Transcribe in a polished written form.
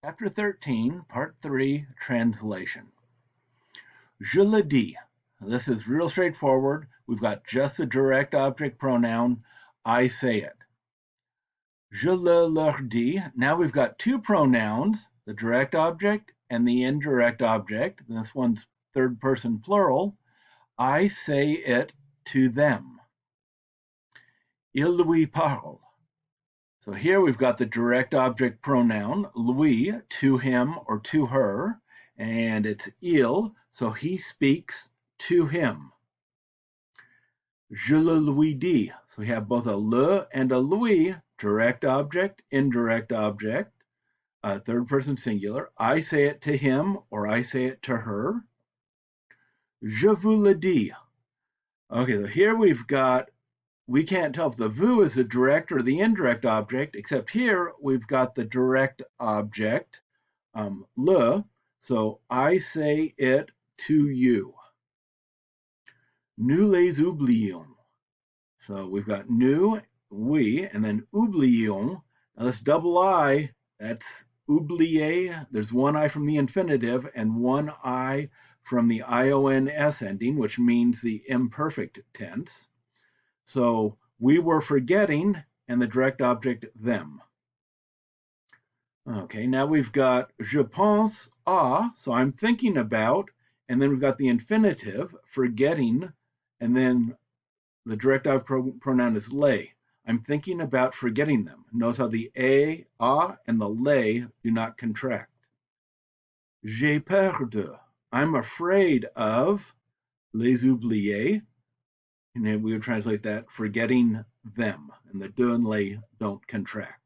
Chapter 13, Part 3, Translation. Je le dis. This is real straightforward. We've got just the direct object pronoun, I say it. Je le leur dis. Now we've got two pronouns, the direct object and the indirect object. This one's third person plural. I say it to them. Il lui parle. So here we've got the direct object pronoun, lui, to him or to her, and it's il, so he speaks to him. Je le lui dis. So we have both a le and a lui, direct object, indirect object, third person singular. I say it to him or I say it to her. Je vous le dis. Okay, so here we can't tell if the vous is the direct or the indirect object, except here we've got the direct object, le, so I say it to you. Nous les oublions. So we've got nous, we, and then oublions. Now this double I, that's oublier. There's one I from the infinitive and one I from the IONS ending, which means the imperfect tense. So we were forgetting, and the direct object, them. Okay, now we've got je pense à, so I'm thinking about, and then we've got the infinitive, forgetting, and then the direct object pronoun is les. I'm thinking about forgetting them. Notice how the a, and the les do not contract. J'ai peur de, I'm afraid of, les oublier, and then we would translate that forgetting them, and the de and les don't contract.